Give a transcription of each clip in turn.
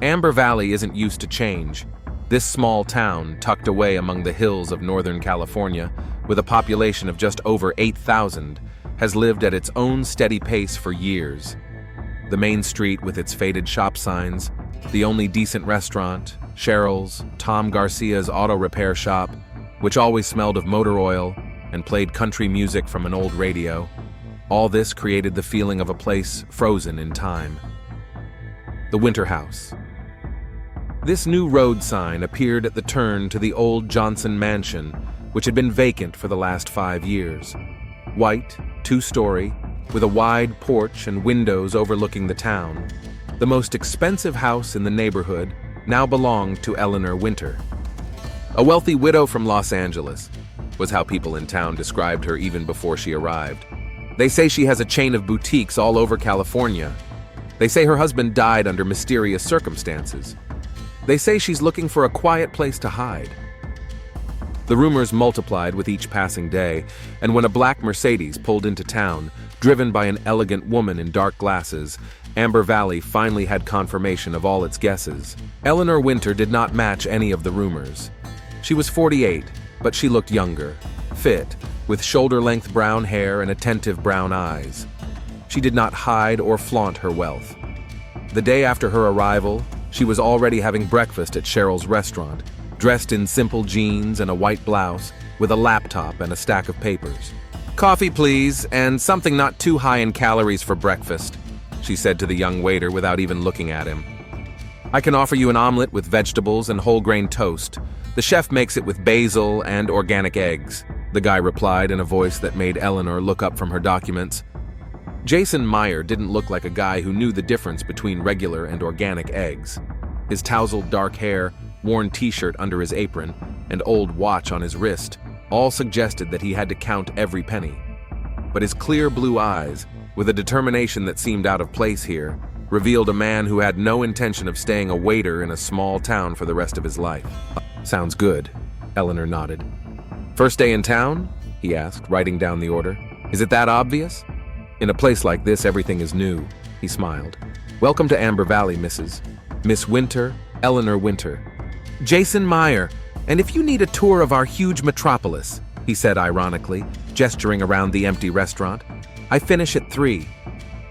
Amber Valley isn't used to change. This small town, tucked away among the hills of Northern California, with a population of just over 8,000, has lived at its own steady pace for years. The main street with its faded shop signs, the only decent restaurant, Cheryl's, Tom Garcia's auto repair shop, which always smelled of motor oil and played country music from an old radio. All this created the feeling of a place frozen in time. The Winter House. This new road sign appeared at the turn to the old Johnson mansion, which had been vacant for the last 5 years. White, 2-story, with a wide porch and windows overlooking the town. The most expensive house in the neighborhood now belonged to Eleanor Winter. A wealthy widow from Los Angeles was how people in town described her even before she arrived. They say she has a chain of boutiques all over California. They say her husband died under mysterious circumstances. They say she's looking for a quiet place to hide. The rumors multiplied with each passing day, and when a black Mercedes pulled into town, driven by an elegant woman in dark glasses, Amber Valley finally had confirmation of all its guesses. Eleanor Winter did not match any of the rumors. She was 48, but she looked younger, fit, with shoulder-length brown hair and attentive brown eyes. She did not hide or flaunt her wealth. The day after her arrival, she was already having breakfast at Cheryl's restaurant, dressed in simple jeans and a white blouse, with a laptop and a stack of papers. "Coffee, please, and something not too high in calories for breakfast," she said to the young waiter without even looking at him. "I can offer you an omelet with vegetables and whole grain toast. The chef makes it with basil and organic eggs," the guy replied in a voice that made Eleanor look up from her documents. Jason Meyer didn't look like a guy who knew the difference between regular and organic eggs. His tousled dark hair, worn t-shirt under his apron, and old watch on his wrist all suggested that he had to count every penny. But his clear blue eyes, with a determination that seemed out of place here, revealed a man who had no intention of staying a waiter in a small town for the rest of his life. "Sounds good," Eleanor nodded. "First day in town?" he asked, writing down the order. "Is it that obvious?" "In a place like this, everything is new," he smiled. "Welcome to Amber Valley, Miss Winter, Eleanor Winter." "Jason Meyer, and if you need a tour of our huge metropolis," he said ironically, gesturing around the empty restaurant, "I finish at 3.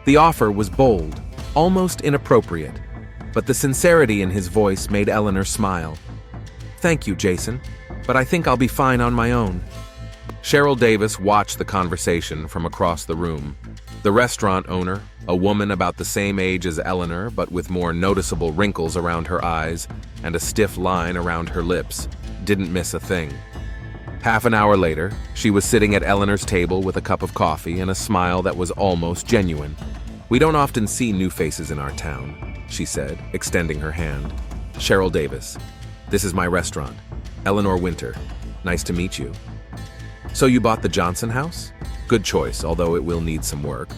The offer was bold, almost inappropriate, but the sincerity in his voice made Eleanor smile. "Thank you, Jason, but I think I'll be fine on my own." Cheryl Davis watched the conversation from across the room. The restaurant owner, a woman about the same age as Eleanor but with more noticeable wrinkles around her eyes and a stiff line around her lips, didn't miss a thing. Half an hour later, she was sitting at Eleanor's table with a cup of coffee and a smile that was almost genuine. "We don't often see new faces in our town," she said, extending her hand. "Cheryl Davis. This is my restaurant. Eleanor Winter. Nice to meet you." "So you bought the Johnson house? Good choice, although it will need some work.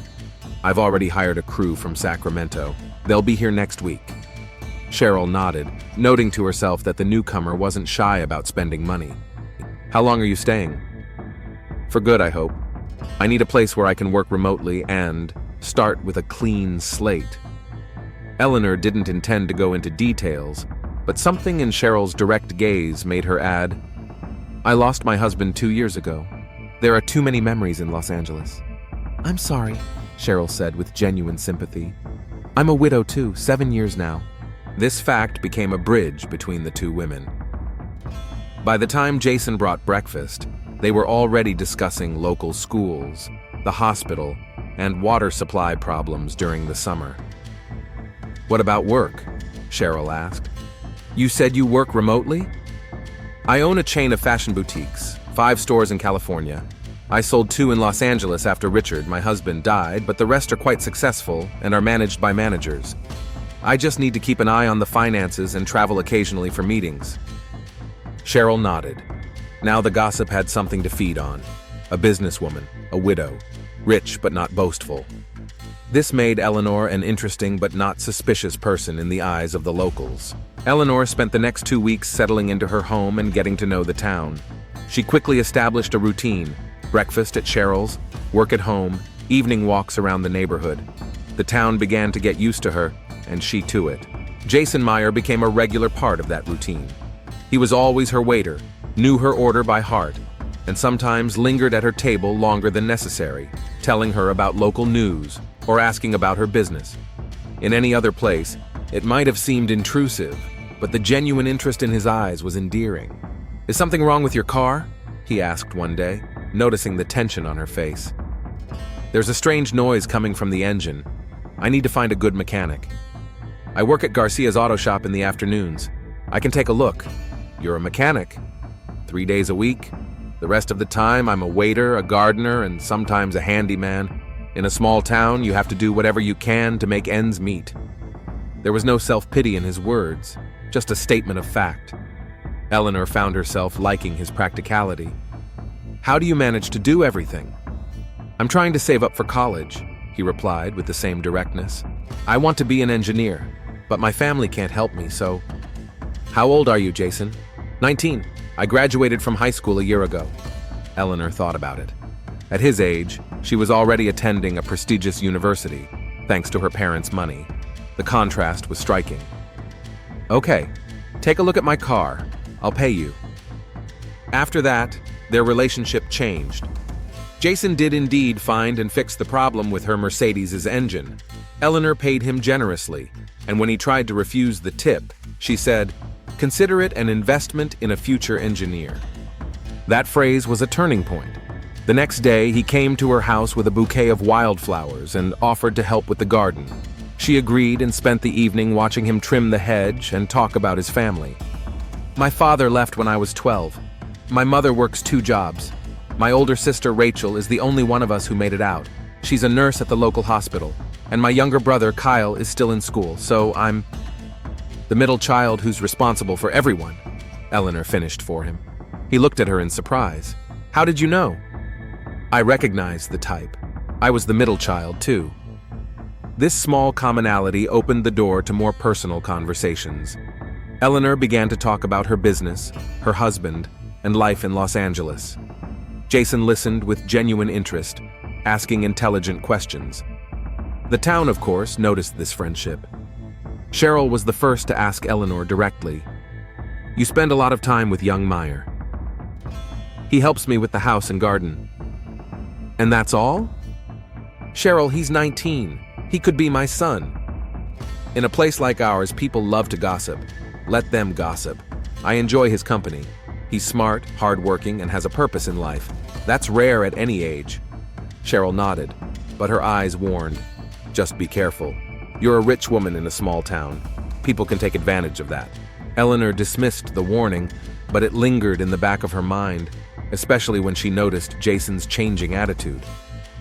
I've already hired a crew from Sacramento. They'll be here next week." Cheryl nodded, noting to herself that the newcomer wasn't shy about spending money. "How long are you staying?" "For good, I hope. I need a place where I can work remotely and start with a clean slate." Eleanor didn't intend to go into details, but something in Cheryl's direct gaze made her add, "I lost my husband 2 years ago. There are too many memories in Los Angeles." "I'm sorry," Cheryl said with genuine sympathy. "I'm a widow too, 7 years now." This fact became a bridge between the two women. By the time Jason brought breakfast, they were already discussing local schools, the hospital, and water supply problems during the summer. "What about work?" Cheryl asked. "You said you work remotely?" "I own a chain of fashion boutiques, 5 stores in California. I sold 2 in Los Angeles after Richard, my husband, died, but the rest are quite successful and are managed by managers. I just need to keep an eye on the finances and travel occasionally for meetings." Cheryl nodded. Now the gossip had something to feed on. A businesswoman, a widow, rich but not boastful. This made Eleanor an interesting but not suspicious person in the eyes of the locals. Eleanor spent the next 2 weeks settling into her home and getting to know the town. She quickly established a routine: breakfast at Cheryl's, work at home, evening walks around the neighborhood. The town began to get used to her, and she to it. Jason Meyer became a regular part of that routine. He was always her waiter, knew her order by heart, and sometimes lingered at her table longer than necessary, telling her about local news or asking about her business. In any other place, it might have seemed intrusive, but the genuine interest in his eyes was endearing. "Is something wrong with your car?" he asked one day, noticing the tension on her face. "There's a strange noise coming from the engine. I need to find a good mechanic. I work at Garcia's auto shop in the afternoons. I can take a look." "You're a mechanic?" "3 days a week. The rest of the time, I'm a waiter, a gardener, and sometimes a handyman. In a small town, you have to do whatever you can to make ends meet." There was no self-pity in his words, just a statement of fact. Eleanor found herself liking his practicality. "How do you manage to do everything?" "I'm trying to save up for college," he replied with the same directness. "I want to be an engineer, but my family can't help me, so—" "How old are you, Jason?" 19. I graduated from high school a year ago." Eleanor thought about it. At his age, she was already attending a prestigious university, thanks to her parents' money. The contrast was striking. "Okay, take a look at my car. I'll pay you." After that, their relationship changed. Jason did indeed find and fix the problem with her Mercedes' engine. Eleanor paid him generously, and when he tried to refuse the tip, she said, "Consider it an investment in a future engineer." That phrase was a turning point. The next day, he came to her house with a bouquet of wildflowers and offered to help with the garden. She agreed and spent the evening watching him trim the hedge and talk about his family. "My father left when I was 12. My mother works 2 jobs. My older sister Rachel is the only one of us who made it out. She's a nurse at the local hospital. And my younger brother Kyle is still in school, so I'm the middle child who's responsible for everyone," Eleanor finished for him. He looked at her in surprise. "How did you know?" "I recognized the type. I was the middle child, too." This small commonality opened the door to more personal conversations. Eleanor began to talk about her business, her husband, and life in Los Angeles. Jason listened with genuine interest, asking intelligent questions. The town, of course, noticed this friendship. Cheryl was the first to ask Eleanor directly, "You spend a lot of time with young Meyer." "He helps me with the house and garden." "And that's all?" "Cheryl, he's 19. He could be my son." "In a place like ours, people love to gossip. Let them gossip. I enjoy his company. He's smart, hardworking, and has a purpose in life. That's rare at any age." Cheryl nodded, but her eyes warned, "Just be careful. You're a rich woman in a small town. People can take advantage of that." Eleanor dismissed the warning, but it lingered in the back of her mind, especially when she noticed Jason's changing attitude.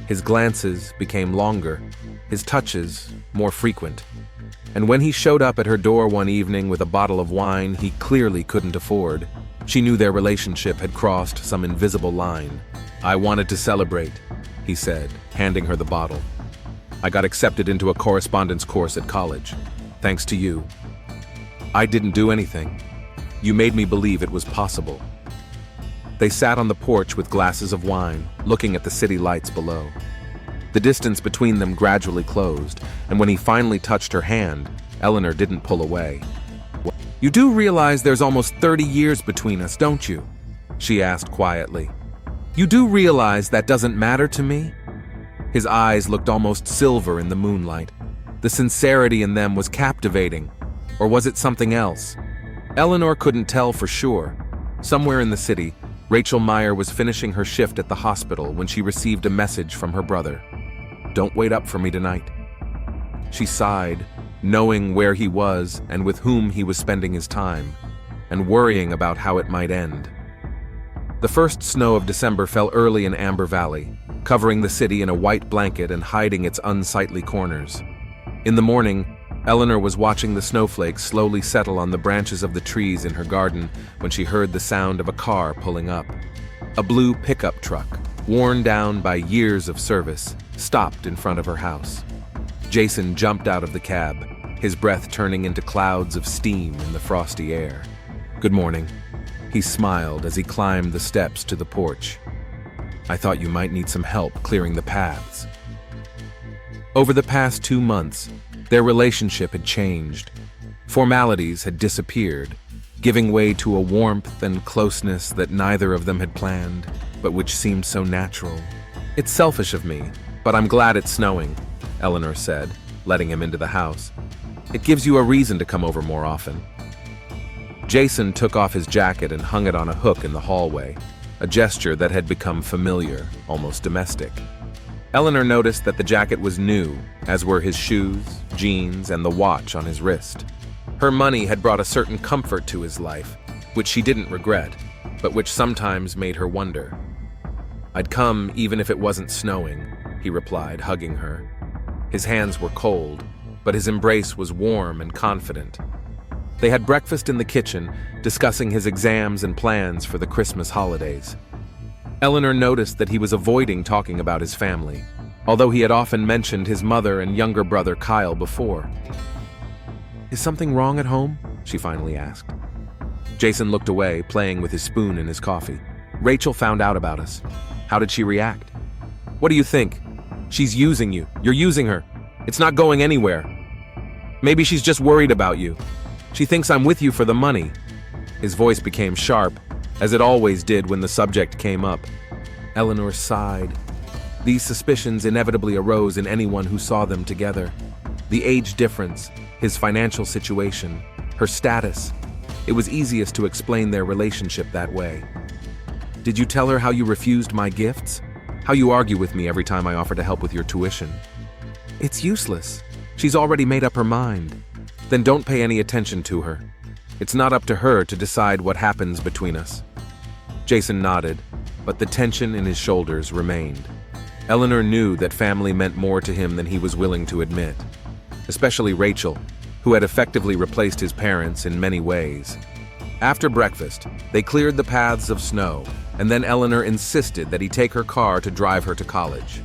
His glances became longer, his touches more frequent. And when he showed up at her door one evening with a bottle of wine he clearly couldn't afford, she knew their relationship had crossed some invisible line. "I wanted to celebrate," he said, handing her the bottle. "I got accepted into a correspondence course at college. Thanks to you." "I didn't do anything. You made me believe it was possible." They sat on the porch with glasses of wine, looking at the city lights below. The distance between them gradually closed, and when he finally touched her hand, Eleanor didn't pull away. "You do realize there's almost 30 years between us, don't you?" she asked quietly. "You do realize that doesn't matter to me?" His eyes looked almost silver in the moonlight. The sincerity in them was captivating. Or was it something else? Eleanor couldn't tell for sure. Somewhere in the city, Rachel Meyer was finishing her shift at the hospital when she received a message from her brother. "Don't wait up for me tonight." She sighed, knowing where he was and with whom he was spending his time, and worrying about how it might end. The first snow of December fell early in Amber Valley, covering the city in a white blanket and hiding its unsightly corners. In the morning, Eleanor was watching the snowflakes slowly settle on the branches of the trees in her garden when she heard the sound of a car pulling up. A blue pickup truck, worn down by years of service, stopped in front of her house. Jason jumped out of the cab, his breath turning into clouds of steam in the frosty air. "Good morning." He smiled as he climbed the steps to the porch. "I thought you might need some help clearing the paths." Over the past 2 months, their relationship had changed. Formalities had disappeared, giving way to a warmth and closeness that neither of them had planned, but which seemed so natural. "It's selfish of me, but I'm glad it's snowing," Eleanor said, letting him into the house. "It gives you a reason to come over more often." Jason took off his jacket and hung it on a hook in the hallway, a gesture that had become familiar, almost domestic. Eleanor noticed that the jacket was new, as were his shoes, jeans, and the watch on his wrist. Her money had brought a certain comfort to his life, which she didn't regret, but which sometimes made her wonder. "I'd come even if it wasn't snowing," he replied, hugging her. His hands were cold, but his embrace was warm and confident. They had breakfast in the kitchen, discussing his exams and plans for the Christmas holidays. Eleanor noticed that he was avoiding talking about his family, although he had often mentioned his mother and younger brother Kyle before. "Is something wrong at home?" she finally asked. Jason looked away, playing with his spoon in his coffee. "Rachel found out about us. How did she react?" "What do you think? She's using you. You're using her. It's not going anywhere. Maybe she's just worried about you. She thinks I'm with you for the money." His voice became sharp, as it always did when the subject came up. Eleanor sighed. These suspicions inevitably arose in anyone who saw them together. The age difference, his financial situation, her status. It was easiest to explain their relationship that way. "Did you tell her how you refused my gifts? How you argue with me every time I offer to help with your tuition?" "It's useless. She's already made up her mind." "Then don't pay any attention to her. It's not up to her to decide what happens between us." Jason nodded, but the tension in his shoulders remained. Eleanor knew that family meant more to him than he was willing to admit, especially Rachel, who had effectively replaced his parents in many ways. After breakfast, they cleared the paths of snow, and then Eleanor insisted that he take her car to drive her to college.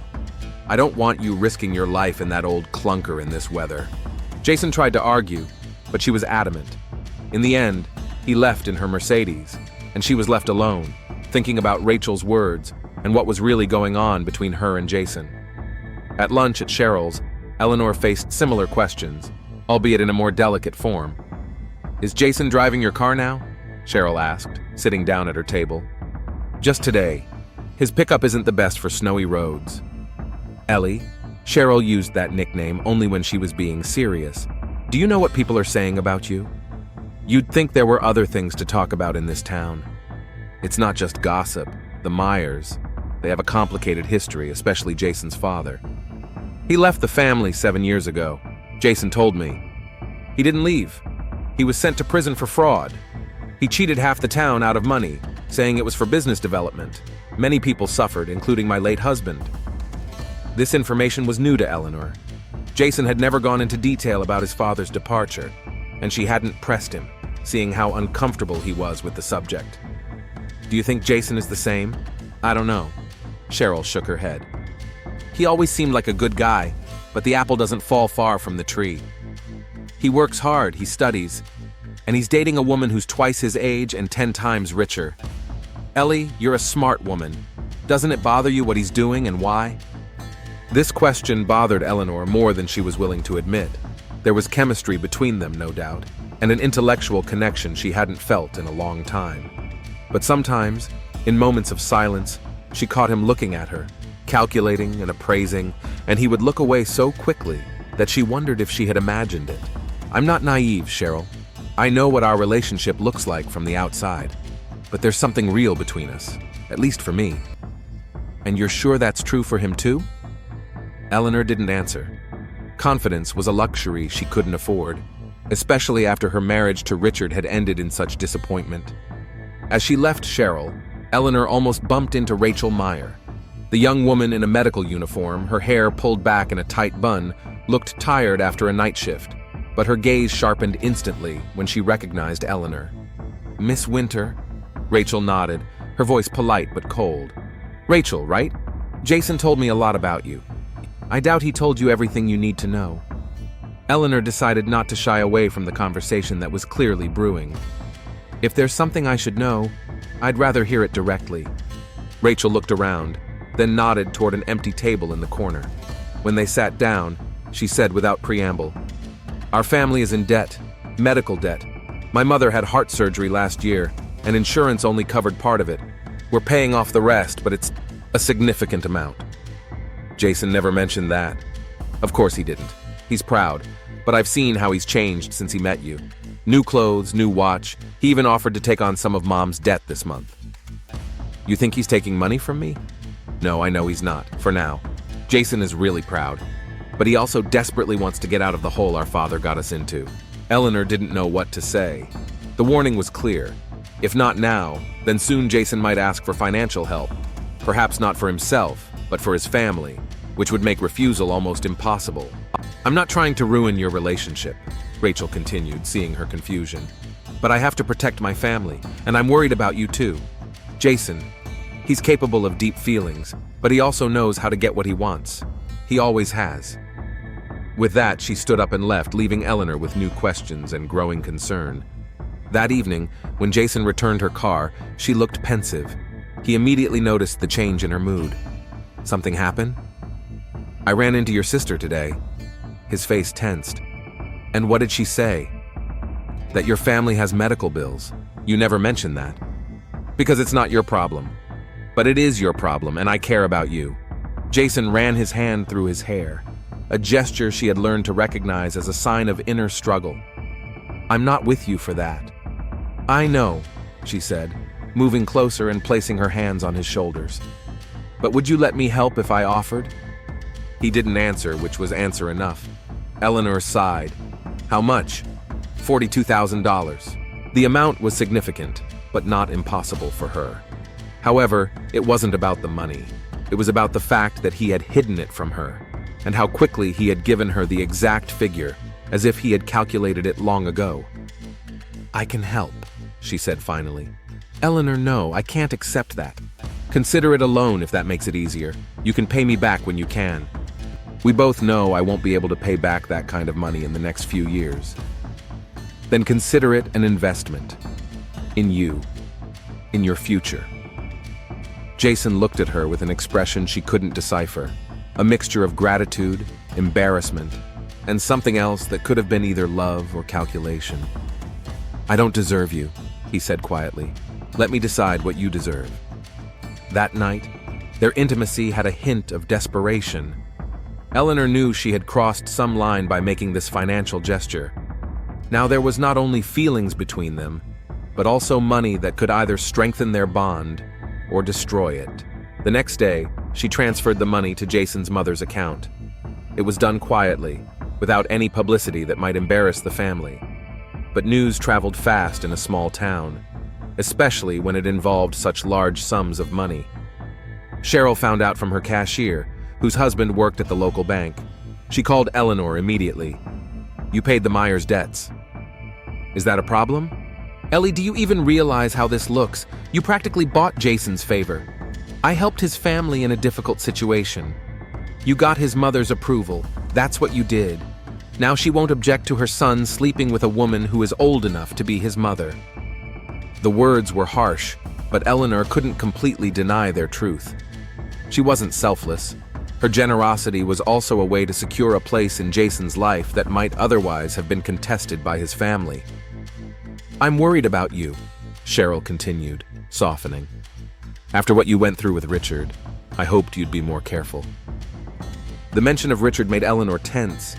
"I don't want you risking your life in that old clunker in this weather." Jason tried to argue, but she was adamant. In the end, he left in her Mercedes, and she was left alone, thinking about Rachel's words and what was really going on between her and Jason. At lunch at Cheryl's, Eleanor faced similar questions, albeit in a more delicate form. "Is Jason driving your car now?" Cheryl asked, sitting down at her table. "Just today. His pickup isn't the best for snowy roads." "Ellie," Cheryl used that nickname only when she was being serious. "Do you know what people are saying about you? You'd think there were other things to talk about in this town. It's not just gossip. The Myers, they have a complicated history, especially Jason's father. He left the family 7 years ago. Jason told me. He didn't leave. He was sent to prison for fraud. He cheated half the town out of money, saying it was for business development. Many people suffered, including my late husband." This information was new to Eleanor. Jason had never gone into detail about his father's departure, and she hadn't pressed him, seeing how uncomfortable he was with the subject. "Do you think Jason is the same?" "I don't know." Cheryl shook her head. "He always seemed like a good guy, but the apple doesn't fall far from the tree. He works hard, he studies, and he's dating a woman who's twice his age and 10 times richer. Ellie, you're a smart woman. Doesn't it bother you what he's doing and why?" This question bothered Eleanor more than she was willing to admit. There was chemistry between them, no doubt, and an intellectual connection she hadn't felt in a long time. But sometimes, in moments of silence, she caught him looking at her, calculating and appraising, and he would look away so quickly that she wondered if she had imagined it. "I'm not naive, Cheryl. I know what our relationship looks like from the outside, but there's something real between us, at least for me." "And you're sure that's true for him too?" Eleanor didn't answer. Confidence was a luxury she couldn't afford, especially after her marriage to Richard had ended in such disappointment. As she left Cheryl, Eleanor almost bumped into Rachel Meyer. The young woman in a medical uniform, her hair pulled back in a tight bun, looked tired after a night shift, but her gaze sharpened instantly when she recognized Eleanor. "Miss Winter?" Rachel nodded, her voice polite but cold. "Rachel, right? Jason told me a lot about you. I doubt he told you everything you need to know." Eleanor decided not to shy away from the conversation that was clearly brewing. "If there's something I should know, I'd rather hear it directly." Rachel looked around, then nodded toward an empty table in the corner. When they sat down, she said without preamble, "Our family is in debt. Medical debt. My mother had heart surgery last year, and insurance only covered part of it. We're paying off the rest, but it's a significant amount. Jason never mentioned that. Of course he didn't. He's proud, but I've seen how he's changed since he met you. New clothes, new watch. He even offered to take on some of Mom's debt this month. You think he's taking money from me? No, I know he's not, for now. Jason is really proud, but he also desperately wants to get out of the hole our father got us into. Eleanor didn't know what to say. The warning was clear. If not now, then soon Jason might ask for financial help. Perhaps not for himself, but for his family, which would make refusal almost impossible. I'm not trying to ruin your relationship, Rachel continued, seeing her confusion. But I have to protect my family, and I'm worried about you too. Jason, he's capable of deep feelings, but he also knows how to get what he wants. He always has. With that, she stood up and left, leaving Eleanor with new questions and growing concern. That evening, when Jason returned her car, she looked pensive. He immediately noticed the change in her mood. Something happened? I ran into your sister today. His face tensed. And what did she say? That your family has medical bills. You never mentioned that. Because it's not your problem. But it is your problem, and I care about you. Jason ran his hand through his hair, a gesture she had learned to recognize as a sign of inner struggle. I'm not with you for that. I know, she said, moving closer and placing her hands on his shoulders. But would you let me help if I offered? He didn't answer, which was answer enough. Eleanor sighed. How much? $42,000. The amount was significant, but not impossible for her. However, it wasn't about the money. It was about the fact that he had hidden it from her, and how quickly he had given her the exact figure, as if he had calculated it long ago. I can help, she said finally. Eleanor, no, I can't accept that. Consider it a loan if that makes it easier. You can pay me back when you can. We both know I won't be able to pay back that kind of money in the next few years. Then consider it an investment. In you. In your future. Jason looked at her with an expression she couldn't decipher. A mixture of gratitude, embarrassment, and something else that could have been either love or calculation. I don't deserve you, he said quietly. Let me decide what you deserve. That night, their intimacy had a hint of desperation. Eleanor knew she had crossed some line by making this financial gesture. Now there was not only feelings between them, but also money that could either strengthen their bond or destroy it. The next day, she transferred the money to Jason's mother's account. It was done quietly, without any publicity that might embarrass the family. But news traveled fast in a small town, especially when it involved such large sums of money. Cheryl found out from her cashier, whose husband worked at the local bank. She called Eleanor immediately. You paid the Myers' debts. Is that a problem? Ellie, do you even realize how this looks? You practically bought Jason's favor. I helped his family in a difficult situation. You got his mother's approval. That's what you did. Now she won't object to her son sleeping with a woman who is old enough to be his mother. The words were harsh, but Eleanor couldn't completely deny their truth. She wasn't selfless. Her generosity was also a way to secure a place in Jason's life that might otherwise have been contested by his family. I'm worried about you, Cheryl continued, softening. After what you went through with Richard, I hoped you'd be more careful. The mention of Richard made Eleanor tense.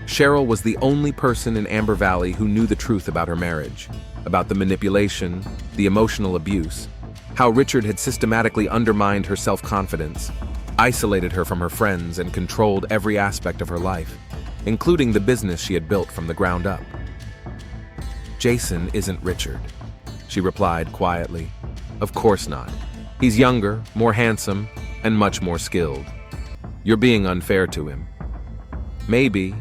Cheryl was the only person in Amber Valley who knew the truth about her marriage, about the manipulation, the emotional abuse, how Richard had systematically undermined her self-confidence, isolated her from her friends, and controlled every aspect of her life, including the business she had built from the ground up. Jason isn't Richard, she replied quietly. Of course not. He's younger, more handsome, and much more skilled. You're being unfair to him. Maybe,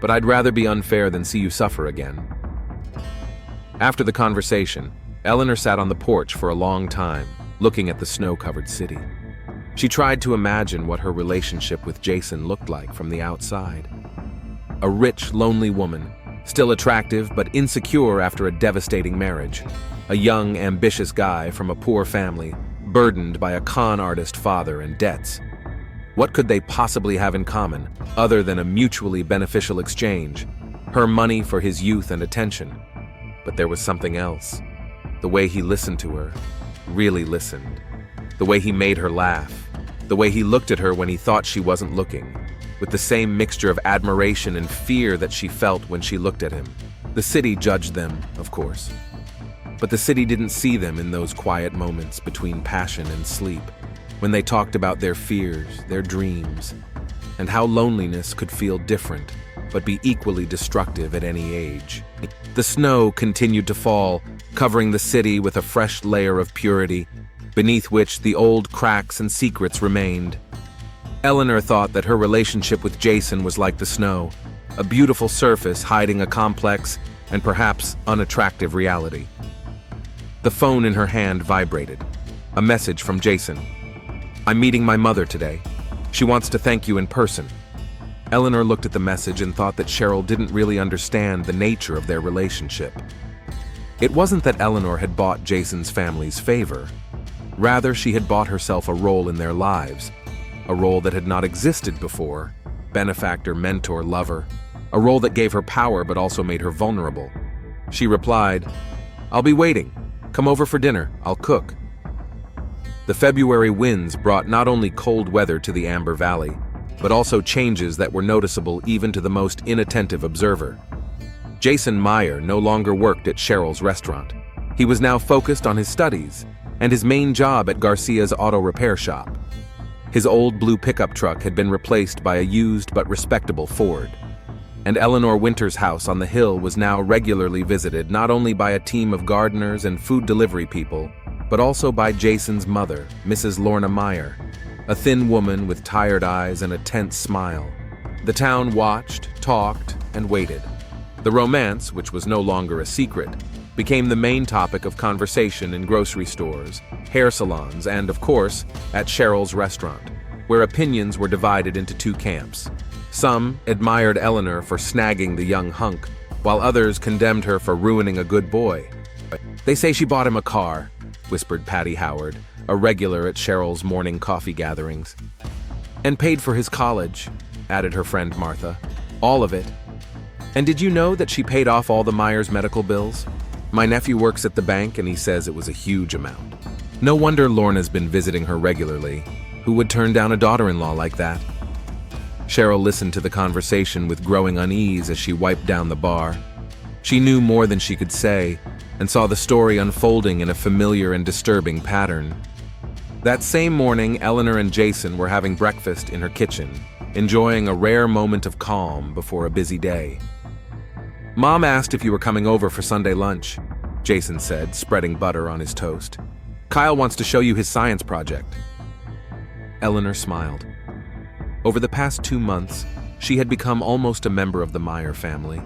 but I'd rather be unfair than see you suffer again. After the conversation, Eleanor sat on the porch for a long time, looking at the snow-covered city. She tried to imagine what her relationship with Jason looked like from the outside. A rich, lonely woman, still attractive but insecure after a devastating marriage. A young, ambitious guy from a poor family, burdened by a con artist father and debts. What could they possibly have in common, other than a mutually beneficial exchange? her money for his youth and attention. But there was something else. The way he listened to her, really listened. The way he made her laugh. The way he looked at her when he thought she wasn't looking, with the same mixture of admiration and fear that she felt when she looked at him. The city judged them, of course. But the city didn't see them in those quiet moments between passion and sleep, when they talked about their fears, their dreams, and how loneliness could feel different, but be equally destructive at any age. The snow continued to fall, covering the city with a fresh layer of purity, beneath which the old cracks and secrets remained. Eleanor thought that her relationship with Jason was like the snow, a beautiful surface hiding a complex and perhaps unattractive reality. The phone in her hand vibrated. A message from Jason. "I'm meeting my mother today. She wants to thank you in person." Eleanor looked at the message and thought that Cheryl didn't really understand the nature of their relationship. It wasn't that Eleanor had bought Jason's family's favor. Rather, she had bought herself a role in their lives, a role that had not existed before, benefactor, mentor, lover, a role that gave her power but also made her vulnerable. She replied, "I'll be waiting. Come over for dinner. I'll cook." The February winds brought not only cold weather to the Amber Valley, but also changes that were noticeable even to the most inattentive observer. Jason Meyer no longer worked at Cheryl's restaurant. He was now focused on his studies and his main job at Garcia's auto repair shop. His old blue pickup truck had been replaced by a used but respectable Ford. And Eleanor Winter's house on the hill was now regularly visited not only by a team of gardeners and food delivery people, but also by Jason's mother, Mrs. Lorna Meyer, a thin woman with tired eyes and a tense smile. The town watched, talked, and waited. The romance, which was no longer a secret, became the main topic of conversation in grocery stores, hair salons, and, of course, at Cheryl's restaurant, where opinions were divided into two camps. Some admired Eleanor for snagging the young hunk, while others condemned her for ruining a good boy. "They say she bought him a car," whispered Patty Howard, a regular at Cheryl's morning coffee gatherings. "And paid for his college," added her friend Martha. "All of it. And did you know that she paid off all the Myers medical bills? My nephew works at the bank and he says it was a huge amount. No wonder Lorna's been visiting her regularly. Who would turn down a daughter-in-law like that?" Cheryl listened to the conversation with growing unease as she wiped down the bar. She knew more than she could say, and saw the story unfolding in a familiar and disturbing pattern. That same morning, Eleanor and Jason were having breakfast in her kitchen, enjoying a rare moment of calm before a busy day. "Mom asked if you were coming over for Sunday lunch," Jason said, spreading butter on his toast. "Kyle wants to show you his science project." Eleanor smiled. Over the past 2 months, she had become almost a member of the Meyer family.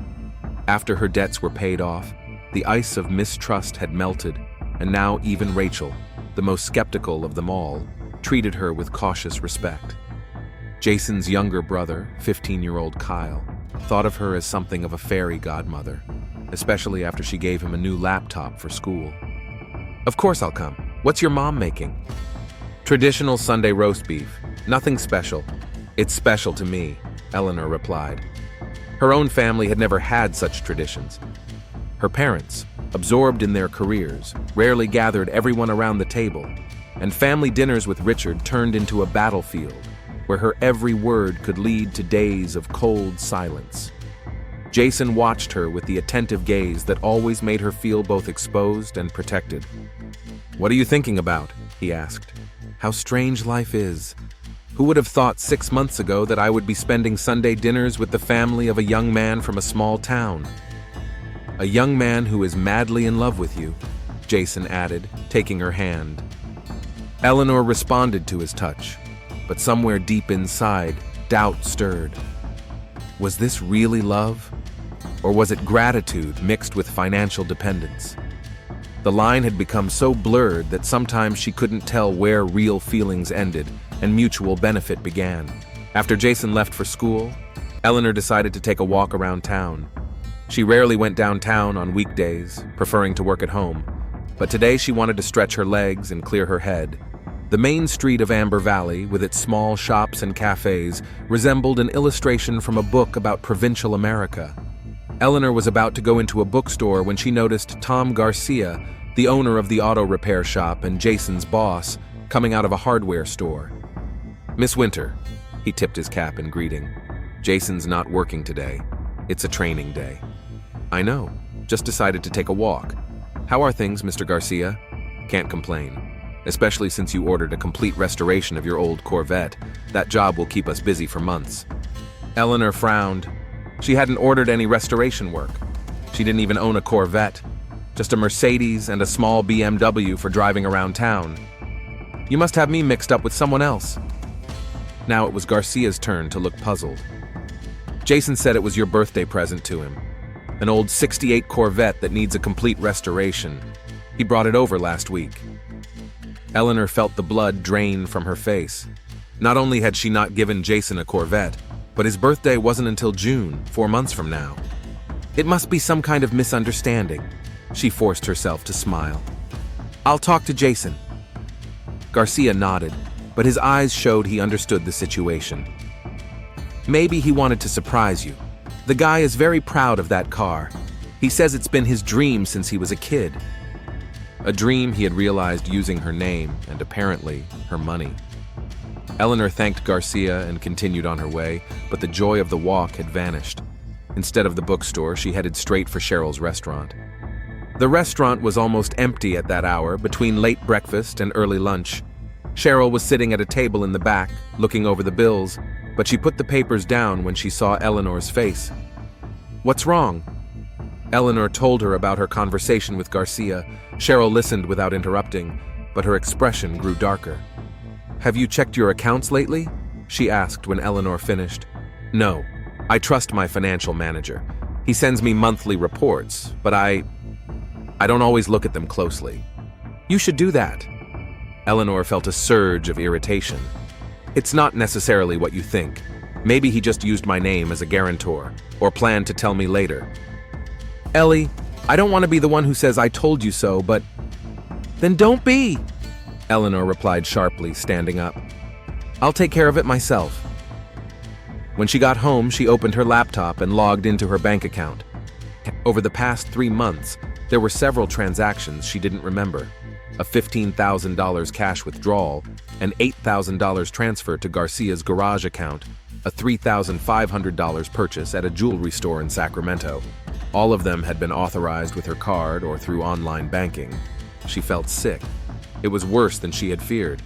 After her debts were paid off, the ice of mistrust had melted, and now even Rachel, the most skeptical of them all, treated her with cautious respect. Jason's younger brother, 15-year-old Kyle, thought of her as something of a fairy godmother, especially after she gave him a new laptop for school. "Of course I'll come. What's your mom making?" "Traditional Sunday roast beef. Nothing special." "It's special to me," Eleanor replied. Her own family had never had such traditions. Her parents, absorbed in their careers, rarely gathered everyone around the table, and family dinners with Richard turned into a battlefield where her every word could lead to days of cold silence. Jason watched her with the attentive gaze that always made her feel both exposed and protected. "What are you thinking about?" he asked. "How strange life is. Who would have thought 6 months ago that I would be spending Sunday dinners with the family of a young man from a small town?" "A young man who is madly in love with you," Jason added, taking her hand. Eleanor responded to his touch, but somewhere deep inside, doubt stirred. Was this really love? Or was it gratitude mixed with financial dependence? The line had become so blurred that sometimes she couldn't tell where real feelings ended and mutual benefit began. After Jason left for school, Eleanor decided to take a walk around town. She rarely went downtown on weekdays, preferring to work at home, but today she wanted to stretch her legs and clear her head. The main street of Amber Valley, with its small shops and cafes, resembled an illustration from a book about provincial America. Eleanor was about to go into a bookstore when she noticed Tom Garcia, the owner of the auto repair shop and Jason's boss, coming out of a hardware store. "Miss Winter," he tipped his cap in greeting. "Jason's not working today. It's a training day." "I know. Just decided to take a walk. How are things, Mr. Garcia?" "Can't complain. Especially since you ordered a complete restoration of your old Corvette. That job will keep us busy for months." Eleanor frowned. She hadn't ordered any restoration work. She didn't even own a Corvette. Just a Mercedes and a small BMW for driving around town. "You must have me mixed up with someone else." Now it was Garcia's turn to look puzzled. "Jason said it was your birthday present to him. An old '68 Corvette that needs a complete restoration. He brought it over last week." Eleanor felt the blood drain from her face. Not only had she not given Jason a Corvette, but his birthday wasn't until June, 4 months from now. It must be some kind of misunderstanding. She forced herself to smile. "I'll talk to Jason." Garcia nodded, but his eyes showed he understood the situation. "Maybe he wanted to surprise you. The guy is very proud of that car. He says it's been his dream since he was a kid." A dream he had realized using her name and apparently her money. Eleanor thanked Garcia and continued on her way, but the joy of the walk had vanished. Instead of the bookstore, she headed straight for Cheryl's restaurant. The restaurant was almost empty at that hour, between late breakfast and early lunch. Cheryl was sitting at a table in the back, looking over the bills, but she put the papers down when she saw Eleanor's face. "What's wrong?" Eleanor told her about her conversation with Garcia. Cheryl listened without interrupting, but her expression grew darker. "Have you checked your accounts lately?" she asked when Eleanor finished. "No. I trust my financial manager. He sends me monthly reports, but I don't always look at them closely." "You should do that." Eleanor felt a surge of irritation. "It's not necessarily what you think. Maybe he just used my name as a guarantor, or planned to tell me later." "Ellie, I don't want to be the one who says I told you so, but—" "Then don't be," Eleanor replied sharply, standing up. "I'll take care of it myself." When she got home, she opened her laptop and logged into her bank account. Over the past 3 months, there were several transactions she didn't remember. A $15,000 cash withdrawal, an $8,000 transfer to Garcia's garage account, a $3,500 purchase at a jewelry store in Sacramento. All of them had been authorized with her card or through online banking. She felt sick. It was worse than she had feared.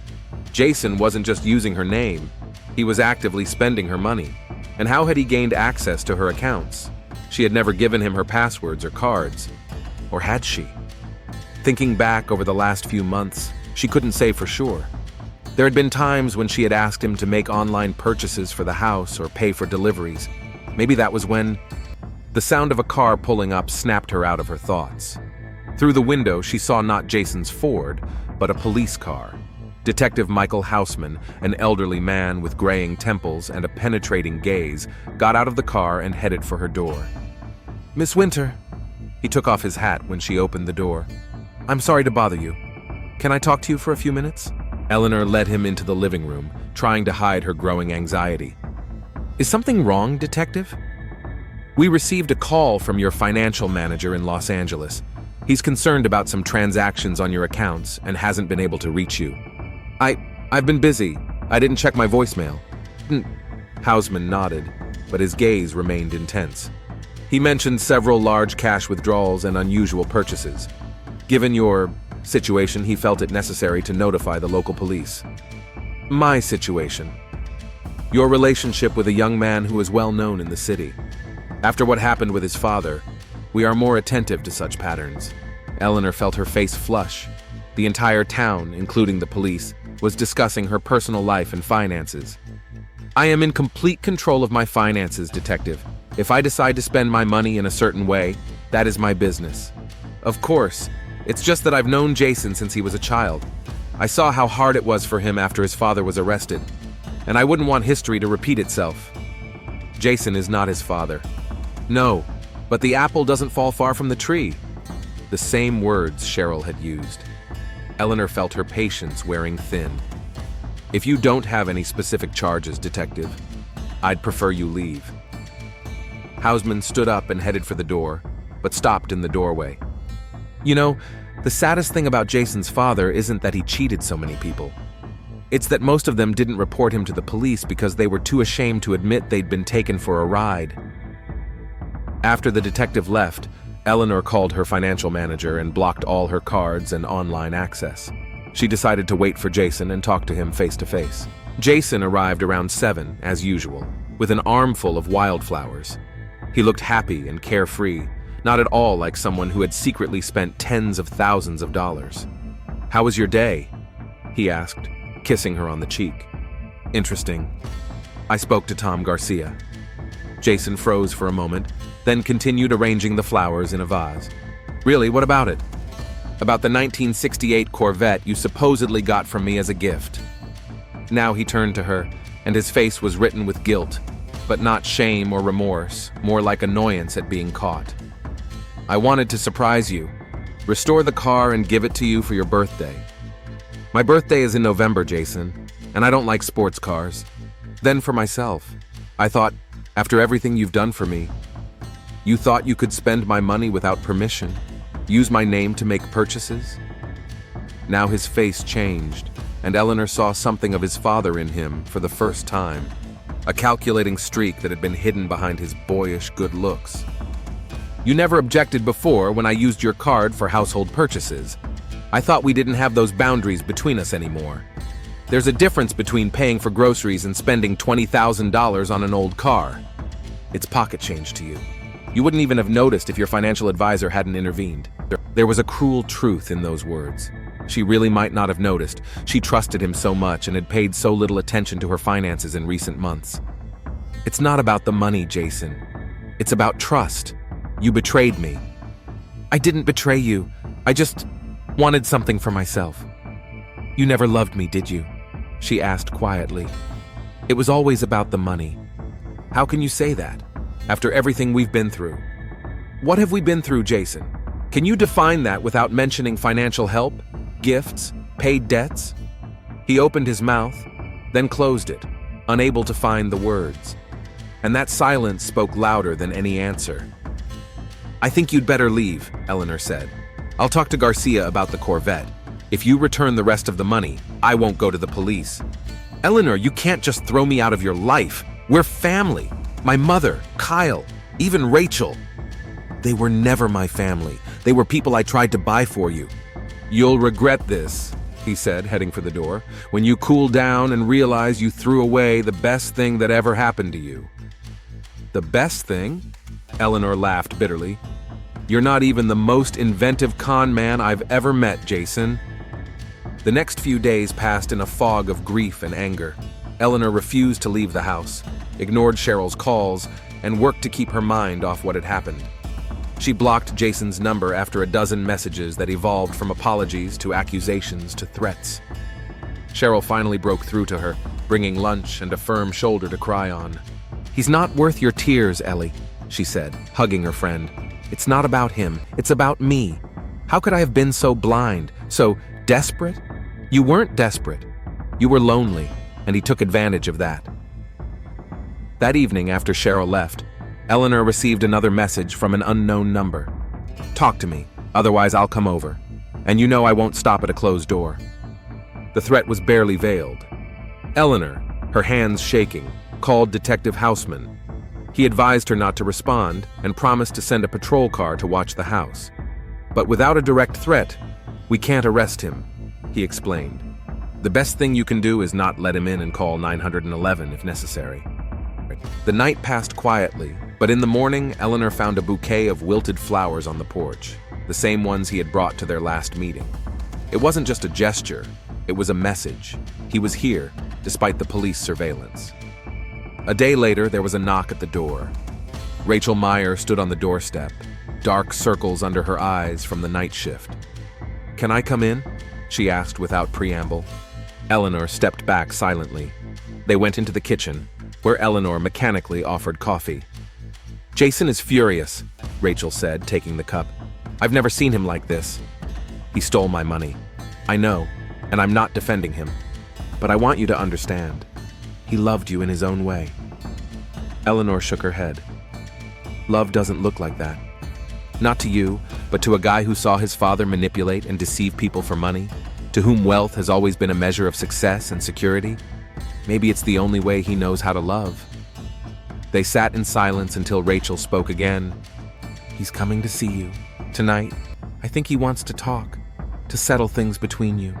Jason wasn't just using her name. He was actively spending her money. And how had he gained access to her accounts? She had never given him her passwords or cards. Or had she? Thinking back over the last few months, she couldn't say for sure. There had been times when she had asked him to make online purchases for the house or pay for deliveries. Maybe that was when... The sound of a car pulling up snapped her out of her thoughts. Through the window, she saw not Jason's Ford, but a police car. Detective Michael Houseman, an elderly man with graying temples and a penetrating gaze, got out of the car and headed for her door. "Miss Winter." He took off his hat when she opened the door. "I'm sorry to bother you. Can I talk to you for a few minutes?" Eleanor led him into the living room, trying to hide her growing anxiety. "Is something wrong, Detective?" "We received a call from your financial manager in Los Angeles. He's concerned about some transactions on your accounts and hasn't been able to reach you." I've been busy. I didn't check my voicemail." Houseman nodded, but his gaze remained intense. He mentioned several large cash withdrawals and unusual purchases. Given your situation, he felt it necessary to notify the local police. "My situation. Your relationship with a young man who is well known in the city. After what happened with his father, we are more attentive to such patterns." Eleanor felt her face flush. The entire town, including the police, was discussing her personal life and finances. "I am in complete control of my finances, Detective. If I decide to spend my money in a certain way, that is my business. Of course, it's just that I've known Jason since he was a child. I saw how hard it was for him after his father was arrested, and I wouldn't want history to repeat itself. Jason is not his father." "No, but the apple doesn't fall far from the tree." The same words Cheryl had used. Eleanor felt her patience wearing thin. "If you don't have any specific charges, Detective, I'd prefer you leave." Hausman stood up and headed for the door, but stopped in the doorway. You know, the saddest thing about Jason's father isn't that he cheated so many people. It's that most of them didn't report him to the police because they were too ashamed to admit they'd been taken for a ride. After the detective left, Eleanor called her financial manager and blocked all her cards and online access. She decided to wait for Jason and talk to him face to face. Jason arrived around 7, as usual, with an armful of wildflowers. He looked happy and carefree, not at all like someone who had secretly spent tens of thousands of dollars. "How was your day?" he asked, kissing her on the cheek. "Interesting. I spoke to Tom Garcia." Jason froze for a moment, then continued arranging the flowers in a vase. "Really, what about it?" "About the 1968 Corvette you supposedly got from me as a gift." Now he turned to her, and his face was written with guilt, but not shame or remorse, more like annoyance at being caught. "I wanted to surprise you, restore the car and give it to you for your birthday." "My birthday is in November, Jason, and I don't like sports cars." Then for myself, I thought, after everything you've done for me, you thought you could spend my money without permission, use my name to make purchases? Now his face changed, and Eleanor saw something of his father in him for the first time, a calculating streak that had been hidden behind his boyish good looks. "You never objected before when I used your card for household purchases. I thought we didn't have those boundaries between us anymore. There's a difference between paying for groceries and spending $20,000 on an old car. It's pocket change to you. You wouldn't even have noticed if your financial advisor hadn't intervened." There was a cruel truth in those words. She really might not have noticed. She trusted him so much and had paid so little attention to her finances in recent months. "It's not about the money, Jason. It's about trust. You betrayed me." "I didn't betray you. I just wanted something for myself." "You never loved me, did you?" she asked quietly. "It was always about the money." "How can you say that, after everything we've been through?" "What have we been through, Jason? Can you define that without mentioning financial help, gifts, paid debts?" He opened his mouth, then closed it, unable to find the words. And that silence spoke louder than any answer. "I think you'd better leave," Eleanor said. "I'll talk to Garcia about the Corvette. If you return the rest of the money, I won't go to the police." "Eleanor, you can't just throw me out of your life. We're family. My mother, Kyle, even Rachel. They were never my family. They were people I tried to buy for you." "You'll regret this," he said, heading for the door, "when you cool down and realize you threw away the best thing that ever happened to you." "The best thing?" Eleanor laughed bitterly. "You're not even the most inventive con man I've ever met, Jason." The next few days passed in a fog of grief and anger. Eleanor refused to leave the house, ignored Cheryl's calls, and worked to keep her mind off what had happened. She blocked Jason's number after a dozen messages that evolved from apologies to accusations to threats. Cheryl finally broke through to her, bringing lunch and a firm shoulder to cry on. "He's not worth your tears, Ellie," she said, hugging her friend. "It's not about him, it's about me. How could I have been so blind, so desperate? You weren't desperate. You were lonely, and he took advantage of that." That evening, after Cheryl left, Eleanor received another message from an unknown number. "Talk to me, otherwise I'll come over. And you know I won't stop at a closed door." The threat was barely veiled. Eleanor, her hands shaking, called Detective Hausman. He advised her not to respond and promised to send a patrol car to watch the house. "But without a direct threat, we can't arrest him," he explained. "The best thing you can do is not let him in and call 911 if necessary." The night passed quietly, but in the morning, Eleanor found a bouquet of wilted flowers on the porch, the same ones he had brought to their last meeting. It wasn't just a gesture, it was a message. He was here, despite the police surveillance. A day later, there was a knock at the door. Rachel Meyer stood on the doorstep, dark circles under her eyes from the night shift. "Can I come in?" she asked without preamble. Eleanor stepped back silently. They went into the kitchen, where Eleanor mechanically offered coffee. "Jason is furious," Rachel said, taking the cup. "I've never seen him like this. He stole my money. I know, and I'm not defending him. But I want you to understand. He loved you in his own way." Eleanor shook her head. Love doesn't look like that. Not to you, but to a guy who saw his father manipulate and deceive people for money, to whom wealth has always been a measure of success and security. Maybe it's the only way he knows how to love. They sat in silence until Rachel spoke again. He's coming to see you. Tonight. I think he wants to talk, to settle things between you.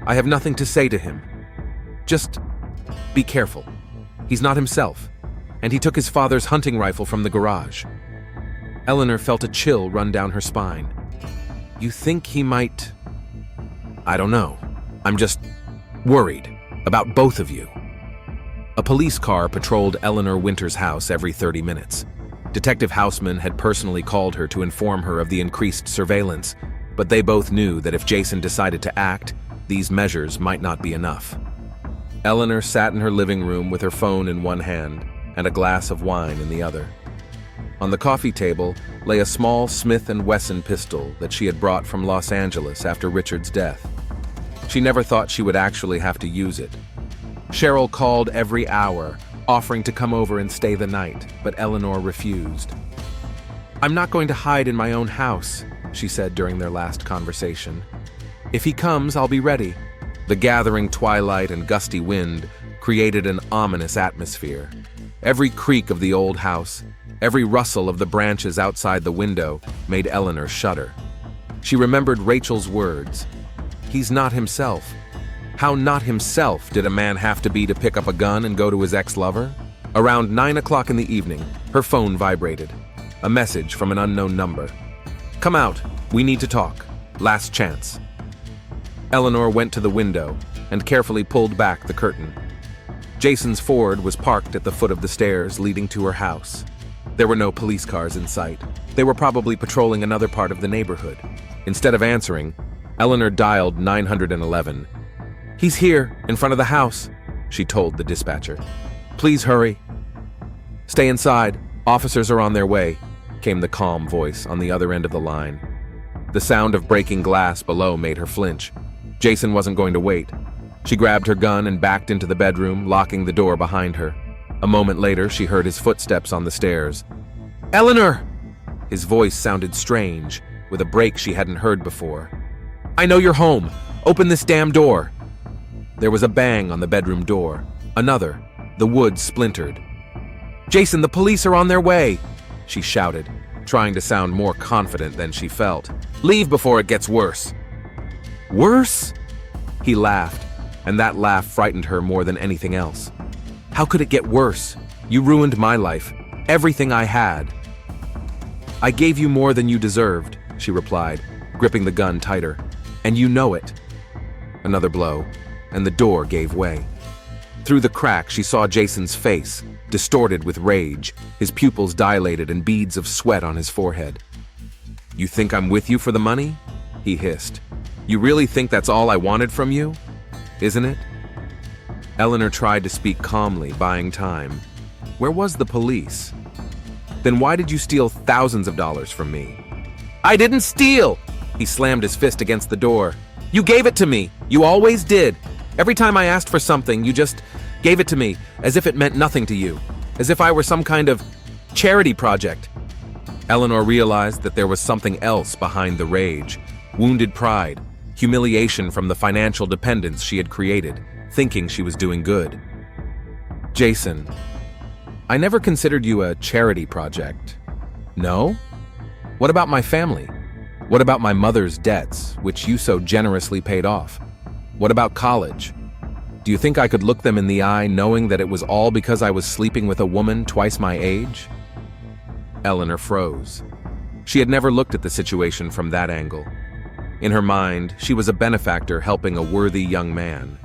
I have nothing to say to him. Just be careful. He's not himself, and he took his father's hunting rifle from the garage. Eleanor felt a chill run down her spine. You think he might... I don't know. I'm just worried about both of you. A police car patrolled Eleanor Winter's house every 30 minutes. Detective Houseman had personally called her to inform her of the increased surveillance, but they both knew that if Jason decided to act, these measures might not be enough. Eleanor sat in her living room with her phone in one hand and a glass of wine in the other. On the coffee table lay a small Smith & Wesson pistol that she had brought from Los Angeles after Richard's death. She never thought she would actually have to use it. Cheryl called every hour, offering to come over and stay the night, but Eleanor refused. I'm not going to hide in my own house, she said during their last conversation. If he comes, I'll be ready. The gathering twilight and gusty wind created an ominous atmosphere. Every creak of the old house, every rustle of the branches outside the window made Eleanor shudder. She remembered Rachel's words. He's not himself. How not himself did a man have to be to pick up a gun and go to his ex-lover? Around 9 o'clock in the evening, her phone vibrated. A message from an unknown number. Come out, we need to talk. Last chance. Eleanor went to the window and carefully pulled back the curtain. Jason's Ford was parked at the foot of the stairs leading to her house. There were no police cars in sight. They were probably patrolling another part of the neighborhood. Instead of answering, Eleanor dialed 911. He's here, in front of the house, she told the dispatcher. Please hurry. Stay inside. Officers are on their way, came the calm voice on the other end of the line. The sound of breaking glass below made her flinch. Jason wasn't going to wait. She grabbed her gun and backed into the bedroom, locking the door behind her. A moment later, she heard his footsteps on the stairs. Eleanor! His voice sounded strange, with a break she hadn't heard before. I know you're home. Open this damn door. There was a bang on the bedroom door. Another. The wood splintered. Jason, the police are on their way, she shouted, trying to sound more confident than she felt. Leave before it gets worse. Worse? He laughed, and that laugh frightened her more than anything else. How could it get worse? You ruined my life, everything I had. I gave you more than you deserved, she replied, gripping the gun tighter. And you know it. Another blow, and the door gave way. Through the crack, she saw Jason's face, distorted with rage, his pupils dilated and beads of sweat on his forehead. You think I'm with you for the money? He hissed. You really think that's all I wanted from you? Isn't it? Eleanor tried to speak calmly, buying time. Where was the police? Then why did you steal thousands of dollars from me? I didn't steal! He slammed his fist against the door. You gave it to me. You always did. Every time I asked for something, you just gave it to me, as if it meant nothing to you, as if I were some kind of charity project. Eleanor realized that there was something else behind the rage. Wounded pride, humiliation from the financial dependence she had created, thinking she was doing good. Jason, I never considered you a charity project. No? What about my family? What about my mother's debts, which you so generously paid off? What about college? Do you think I could look them in the eye knowing that it was all because I was sleeping with a woman twice my age? Eleanor froze. She had never looked at the situation from that angle. In her mind, she was a benefactor helping a worthy young man.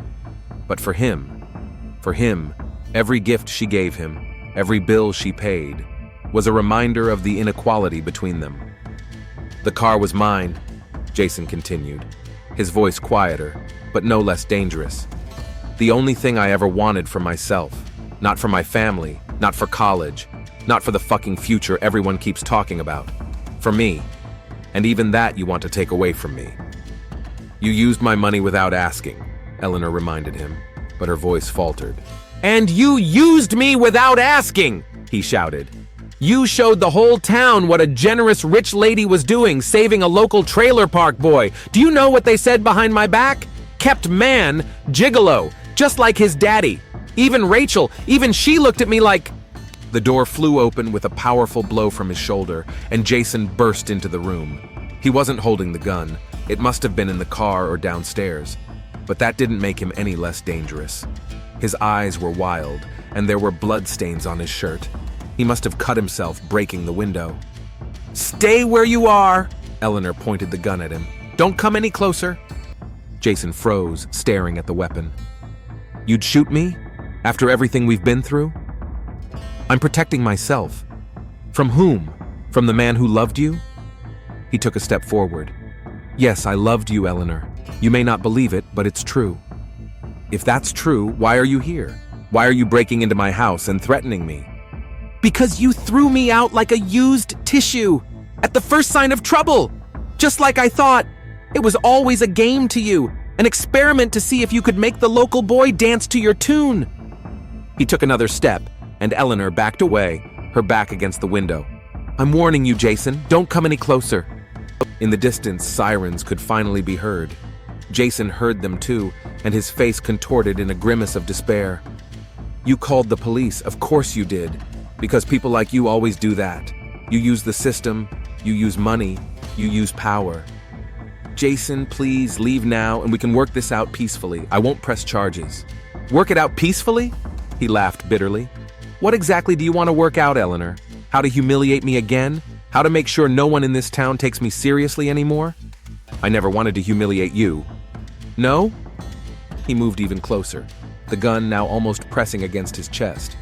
But for him, every gift she gave him, every bill she paid, was a reminder of the inequality between them. The car was mine, Jason continued, his voice quieter, but no less dangerous. The only thing I ever wanted for myself, not for my family, not for college, not for the fucking future everyone keeps talking about. For me. And even that you want to take away from me. You used my money without asking, Eleanor reminded him, but her voice faltered. And you used me without asking, he shouted. You showed the whole town what a generous rich lady was doing, saving a local trailer park boy. Do you know what they said behind my back? Kept man, gigolo, just like his daddy. Even Rachel, even she looked at me like... The door flew open with a powerful blow from his shoulder, and Jason burst into the room. He wasn't holding the gun. It must have been in the car or downstairs. But that didn't make him any less dangerous. His eyes were wild, and there were bloodstains on his shirt. He must have cut himself breaking the window. "Stay where you are!" Eleanor pointed the gun at him. "Don't come any closer." Jason froze, staring at the weapon. "You'd shoot me? After everything we've been through?" "I'm protecting myself." "From whom? From the man who loved you?" He took a step forward. "Yes, I loved you, Eleanor. You may not believe it, but it's true." "If that's true, why are you here? Why are you breaking into my house and threatening me?" "Because you threw me out like a used tissue, at the first sign of trouble. Just like I thought. It was always a game to you, an experiment to see if you could make the local boy dance to your tune." He took another step, and Eleanor backed away, her back against the window. "I'm warning you, Jason, don't come any closer." In the distance, sirens could finally be heard. Jason heard them too, and his face contorted in a grimace of despair. "You called the police, of course you did, because people like you always do that. You use the system, you use money, you use power." "Jason, please leave now and we can work this out peacefully. I won't press charges." "Work it out peacefully?" He laughed bitterly. "What exactly do you want to work out, Eleanor? How to humiliate me again? How to make sure no one in this town takes me seriously anymore?" "I never wanted to humiliate you." "No?" He moved even closer, the gun now almost pressing against his chest.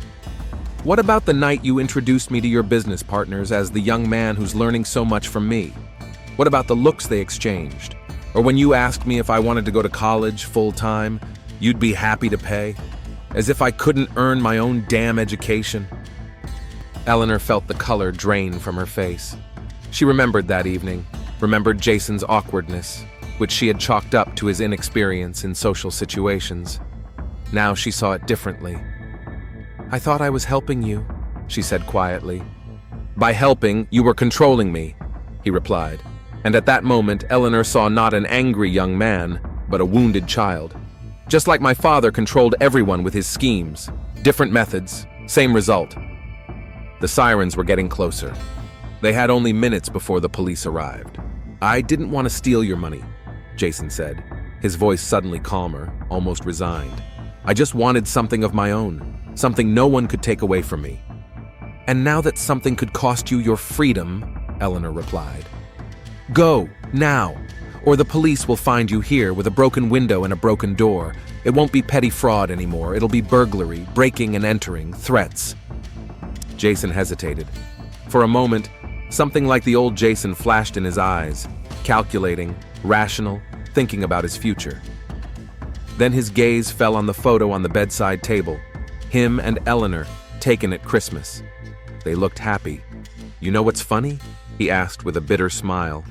"What about the night you introduced me to your business partners as the young man who's learning so much from me? What about the looks they exchanged? Or when you asked me if I wanted to go to college full-time, you'd be happy to pay? As if I couldn't earn my own damn education." Eleanor felt the color drain from her face. She remembered that evening, remembered Jason's awkwardness, which she had chalked up to his inexperience in social situations. Now she saw it differently. "I thought I was helping you," she said quietly. "By helping, you were controlling me," he replied. And at that moment, Eleanor saw not an angry young man, but a wounded child. Just like my father controlled everyone with his schemes. Different methods, same result. The sirens were getting closer. They had only minutes before the police arrived. "I didn't want to steal your money," Jason said, his voice suddenly calmer, almost resigned. "I just wanted something of my own, something no one could take away from me." "And now that something could cost you your freedom," Eleanor replied. "Go, now, or the police will find you here with a broken window and a broken door. It won't be petty fraud anymore. It'll be burglary, breaking and entering, threats." Jason hesitated. For a moment, something like the old Jason flashed in his eyes, calculating, rational, thinking about his future. Then his gaze fell on the photo on the bedside table, him and Eleanor, taken at Christmas. They looked happy. "You know what's funny?" he asked with a bitter smile.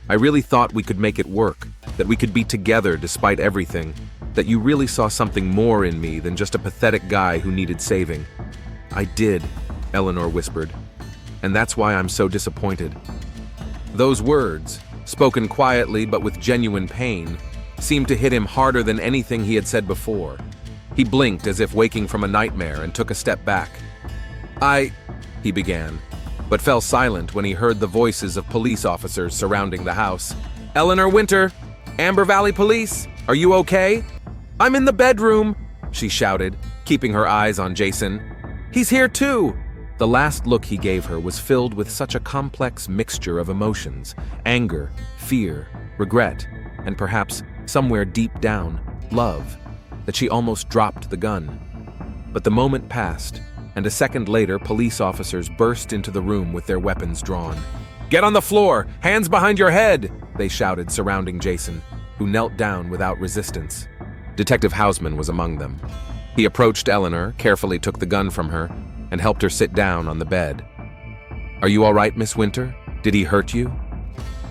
"I really thought we could make it work, that we could be together despite everything, that you really saw something more in me than just a pathetic guy who needed saving." "I did," Eleanor whispered, "and that's why I'm so disappointed." Those words, spoken quietly but with genuine pain, seemed to hit him harder than anything he had said before. He blinked as if waking from a nightmare and took a step back. He began, but fell silent when he heard the voices of police officers surrounding the house. "Eleanor Winter, Amber Valley Police, are you okay?" "I'm in the bedroom," she shouted, keeping her eyes on Jason. "He's here too." The last look he gave her was filled with such a complex mixture of emotions, anger, fear, regret, and perhaps, somewhere deep down, love, that she almost dropped the gun. But the moment passed, and a second later police officers burst into the room with their weapons drawn. "Get on the floor! Hands behind your head!" they shouted, surrounding Jason, who knelt down without resistance. Detective Hausman was among them. He approached Eleanor, carefully took the gun from her, and helped her sit down on the bed. "Are you all right, Miss Winter? Did he hurt you?"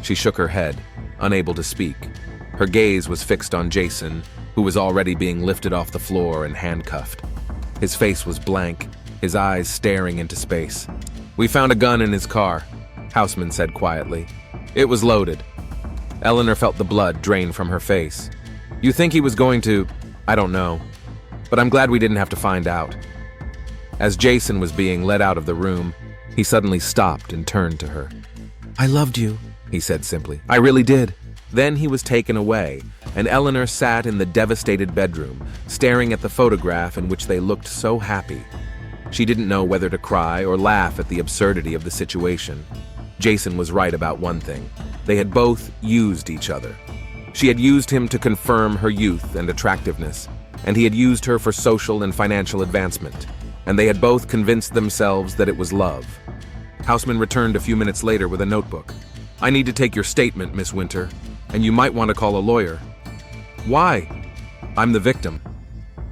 She shook her head, unable to speak. Her gaze was fixed on Jason, who was already being lifted off the floor and handcuffed. His face was blank, his eyes staring into space. We found a gun in his car, Houseman said quietly. It was loaded. Eleanor felt the blood drain from her face. You think he was going to... I don't know. But I'm glad we didn't have to find out. As Jason was being led out of the room, he suddenly stopped and turned to her. I loved you, he said simply. I really did. Then he was taken away, and Eleanor sat in the devastated bedroom, staring at the photograph in which they looked so happy. She didn't know whether to cry or laugh at the absurdity of the situation. Jason was right about one thing. They had both used each other. She had used him to confirm her youth and attractiveness, and he had used her for social and financial advancement, and they had both convinced themselves that it was love. Houseman returned a few minutes later with a notebook. I need to take your statement, Miss Winter, and you might want to call a lawyer. Why? I'm the victim.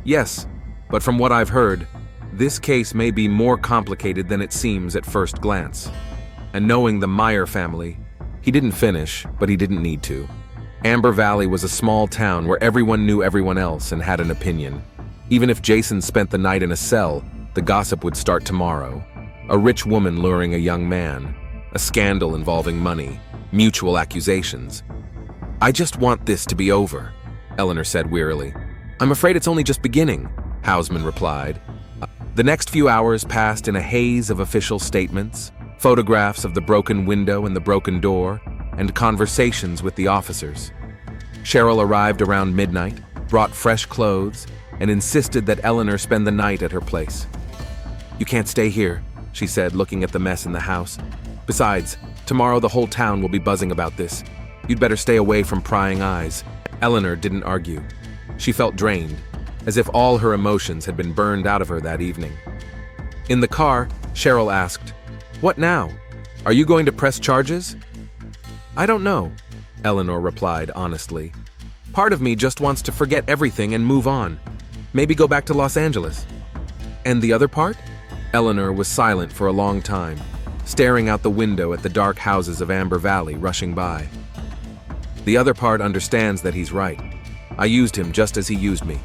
Yes, but from what I've heard, this case may be more complicated than it seems at first glance. And knowing the Meyer family, he didn't finish, but he didn't need to. Amber Valley was a small town where everyone knew everyone else and had an opinion. Even if Jason spent the night in a cell, the gossip would start tomorrow. A rich woman luring a young man, a scandal involving money, mutual accusations. I just want this to be over, Eleanor said wearily. I'm afraid it's only just beginning, Houseman replied. The next few hours passed in a haze of official statements, photographs of the broken window and the broken door, and conversations with the officers. Cheryl arrived around midnight, brought fresh clothes, and insisted that Eleanor spend the night at her place. You can't stay here, she said, looking at the mess in the house. Besides, tomorrow the whole town will be buzzing about this. You'd better stay away from prying eyes. Eleanor didn't argue. She felt drained, as if all her emotions had been burned out of her that evening. In the car, Cheryl asked, What now? Are you going to press charges? I don't know, Eleanor replied honestly. Part of me just wants to forget everything and move on. Maybe go back to Los Angeles. And the other part? Eleanor was silent for a long time, staring out the window at the dark houses of Amber Valley rushing by. The other part understands that he's right. I used him just as he used me.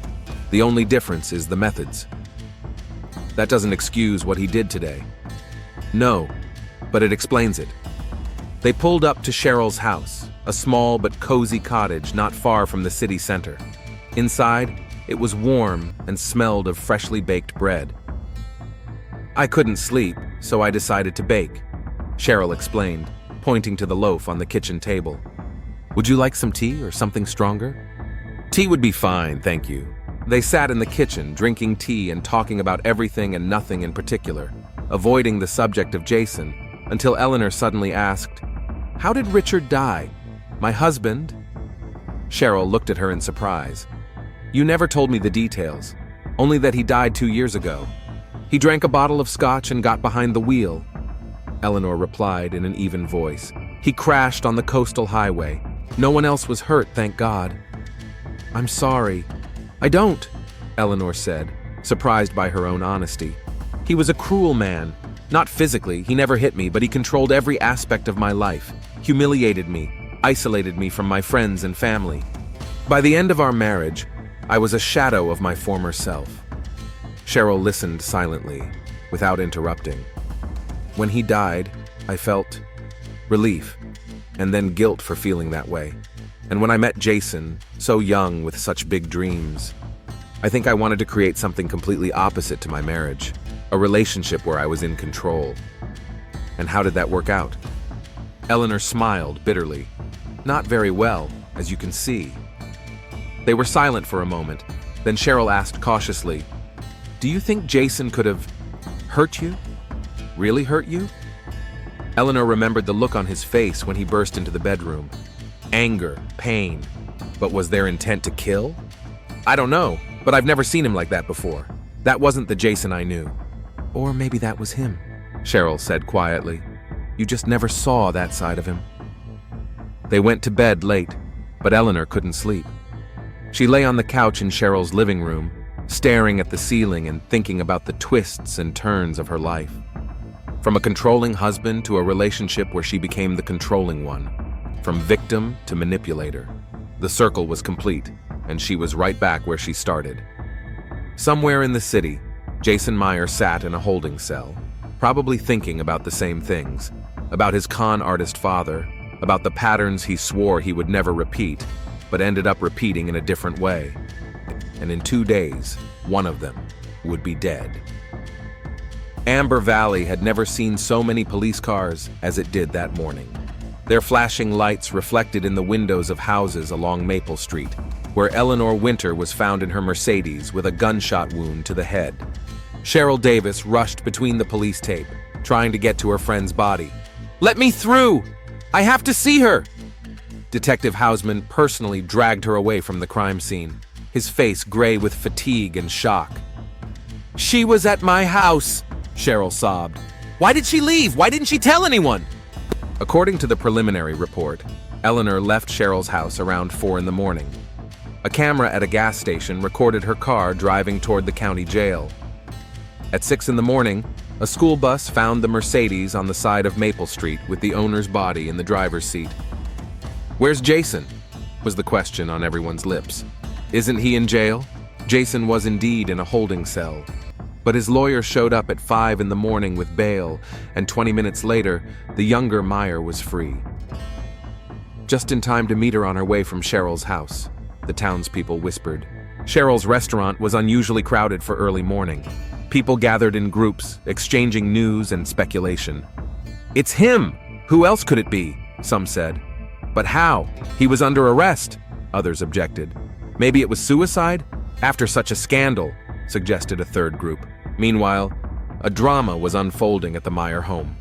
The only difference is the methods. That doesn't excuse what he did today. No, but it explains it. They pulled up to Cheryl's house, a small but cozy cottage not far from the city center. Inside, it was warm and smelled of freshly baked bread. I couldn't sleep, so I decided to bake, Cheryl explained, pointing to the loaf on the kitchen table. Would you like some tea or something stronger? Tea would be fine, thank you. They sat in the kitchen, drinking tea and talking about everything and nothing in particular, avoiding the subject of Jason, until Eleanor suddenly asked, How did Richard die? My husband? Cheryl looked at her in surprise. You never told me the details, only that he died 2 years ago. He drank a bottle of scotch and got behind the wheel, Eleanor replied in an even voice. He crashed on the coastal highway. No one else was hurt, thank God. I'm sorry. I don't, Eleanor said, surprised by her own honesty. He was a cruel man. Not physically, he never hit me, but he controlled every aspect of my life, humiliated me, isolated me from my friends and family. By the end of our marriage, I was a shadow of my former self. Cheryl listened silently, without interrupting. When he died, I felt relief, and then guilt for feeling that way. And when I met Jason, so young with such big dreams, I think I wanted to create something completely opposite to my marriage, a relationship where I was in control. And how did that work out? Eleanor smiled bitterly. Not very well, as you can see. They were silent for a moment. Then Cheryl asked cautiously, Do you think Jason could have hurt you? Really hurt you? Eleanor remembered the look on his face when he burst into the bedroom. Anger, pain. But was their intent to kill? I don't know, but I've never seen him like that before. That wasn't the Jason I knew. Or maybe that was him, Cheryl said quietly. You just never saw that side of him. They went to bed late, but Eleanor couldn't sleep. She lay on the couch in Cheryl's living room, staring at the ceiling and thinking about the twists and turns of her life. From a controlling husband to a relationship where she became the controlling one. From victim to manipulator. The circle was complete, and she was right back where she started. Somewhere in the city, Jason Meyer sat in a holding cell, probably thinking about the same things, about his con artist father, about the patterns he swore he would never repeat, but ended up repeating in a different way. And in 2 days, one of them would be dead. Amber Valley had never seen so many police cars as it did that morning. Their flashing lights reflected in the windows of houses along Maple Street, where Eleanor Winter was found in her Mercedes with a gunshot wound to the head. Cheryl Davis rushed between the police tape, trying to get to her friend's body. "Let me through! I have to see her!" Detective Hausman personally dragged her away from the crime scene, his face gray with fatigue and shock. "She was at my house," Cheryl sobbed. "Why did she leave? Why didn't she tell anyone?" According to the preliminary report, Eleanor left Cheryl's house around 4 in the morning. A camera at a gas station recorded her car driving toward the county jail. At 6 in the morning, a school bus found the Mercedes on the side of Maple Street with the owner's body in the driver's seat. "Where's Jason?" was the question on everyone's lips. Isn't he in jail? Jason was indeed in a holding cell. But his lawyer showed up at 5 in the morning with bail, and 20 minutes later, the younger Meyer was free. Just in time to meet her on her way from Cheryl's house, the townspeople whispered. Cheryl's restaurant was unusually crowded for early morning. People gathered in groups, exchanging news and speculation. "It's him! Who else could it be?" some said. "But how? He was under arrest," others objected. "Maybe it was suicide? After such a scandal," suggested a third group. Meanwhile, a drama was unfolding at the Meyer home.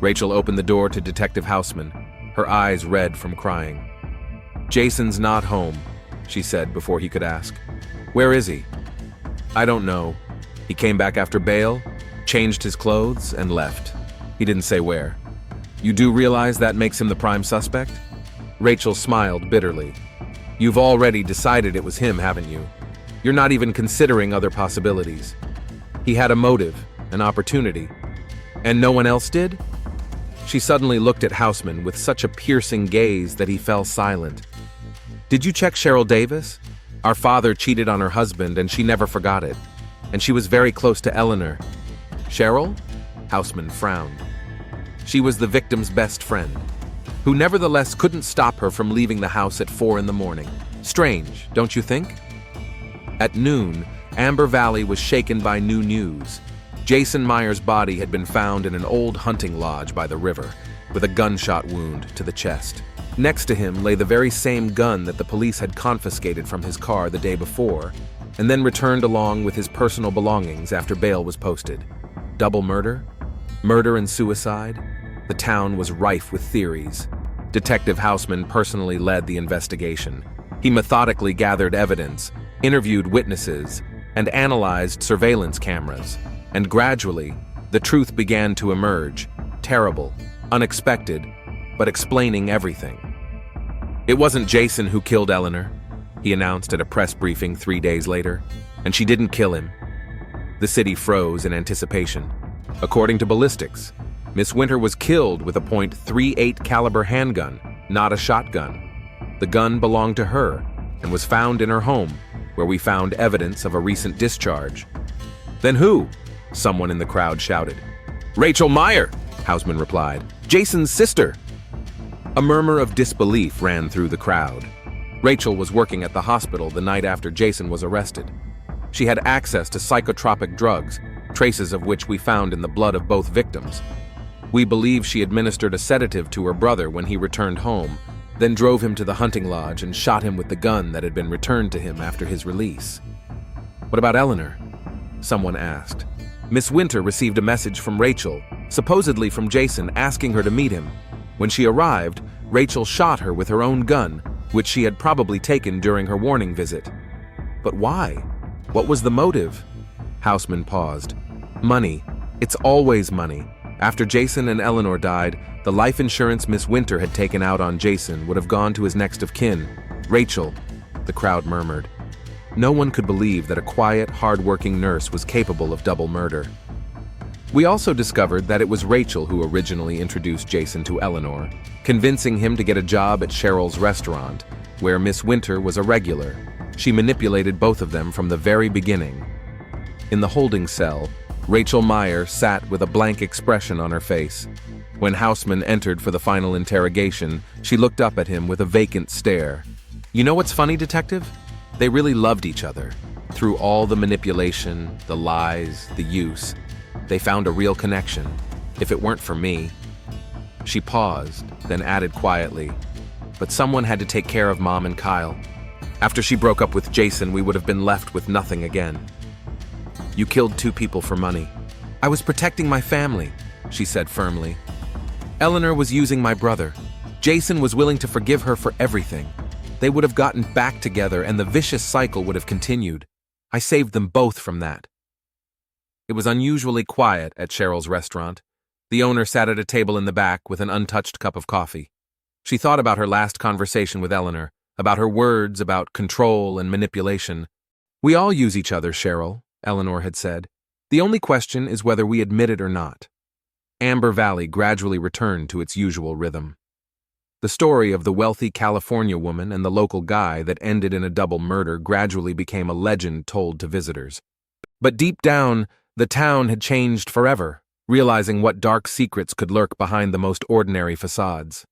Rachel opened the door to Detective Hausman, her eyes red from crying. "Jason's not home," she said before he could ask. "Where is he?" "I don't know. He came back after bail, changed his clothes, and left. He didn't say where." "You do realize that makes him the prime suspect?" Rachel smiled bitterly. "You've already decided it was him, haven't you? You're not even considering other possibilities. He had a motive, an opportunity. And no one else did?" She suddenly looked at Hausman with such a piercing gaze that he fell silent. "Did you check Cheryl Davis? Our father cheated on her husband and she never forgot it. And she was very close to Eleanor." "Cheryl?" Hausman frowned. "She was the victim's best friend, who nevertheless couldn't stop her from leaving the house at 4 in the morning. Strange, don't you think?" At noon, Amber Valley was shaken by new news. Jason Meyer's body had been found in an old hunting lodge by the river, with a gunshot wound to the chest. Next to him lay the very same gun that the police had confiscated from his car the day before, and then returned along with his personal belongings after bail was posted. Double murder? Murder and suicide? The town was rife with theories. Detective Hausman personally led the investigation. He methodically gathered evidence, interviewed witnesses, and analyzed surveillance cameras. And gradually, the truth began to emerge, terrible, unexpected, but explaining everything. "It wasn't Jason who killed Eleanor," he announced at a press briefing 3 days later, "and she didn't kill him." The city froze in anticipation. According to ballistics, Miss Winter was killed with a .38 caliber handgun, not a shotgun. The gun belonged to her and was found in her home, where we found evidence of a recent discharge. "Then who?" someone in the crowd shouted. "Rachel Meyer," Hausman replied. "Jason's sister." A murmur of disbelief ran through the crowd. Rachel was working at the hospital the night after Jason was arrested. She had access to psychotropic drugs, traces of which we found in the blood of both victims. We believe she administered a sedative to her brother when he returned home, then drove him to the hunting lodge and shot him with the gun that had been returned to him after his release. "What about Eleanor?" someone asked. Miss Winter received a message from Rachel, supposedly from Jason, asking her to meet him. When she arrived, Rachel shot her with her own gun, which she had probably taken during her warning visit. But why? What was the motive? Hausman paused. Money. It's always money. After Jason and Eleanor died, the life insurance Miss Winter had taken out on Jason would have gone to his next of kin, Rachel, the crowd murmured. No one could believe that a quiet, hard-working nurse was capable of double murder. We also discovered that it was Rachel who originally introduced Jason to Eleanor, convincing him to get a job at Cheryl's restaurant, where Miss Winter was a regular. She manipulated both of them from the very beginning. In the holding cell, Rachel Meyer sat with a blank expression on her face. When Houseman entered for the final interrogation, she looked up at him with a vacant stare. You know what's funny, Detective? They really loved each other. Through all the manipulation, the lies, the use, they found a real connection. If it weren't for me. She paused, then added quietly, but someone had to take care of Mom and Kyle. After she broke up with Jason, we would have been left with nothing again. You killed 2 people for money. I was protecting my family, she said firmly. Eleanor was using my brother. Jason was willing to forgive her for everything. They would have gotten back together and the vicious cycle would have continued. I saved them both from that. It was unusually quiet at Cheryl's restaurant. The owner sat at a table in the back with an untouched cup of coffee. She thought about her last conversation with Eleanor, about her words, about control and manipulation. We all use each other, Cheryl, Eleanor had said. The only question is whether we admit it or not. Amber Valley gradually returned to its usual rhythm. The story of the wealthy California woman and the local guy that ended in a double murder gradually became a legend told to visitors. But deep down, the town had changed forever, realizing what dark secrets could lurk behind the most ordinary facades.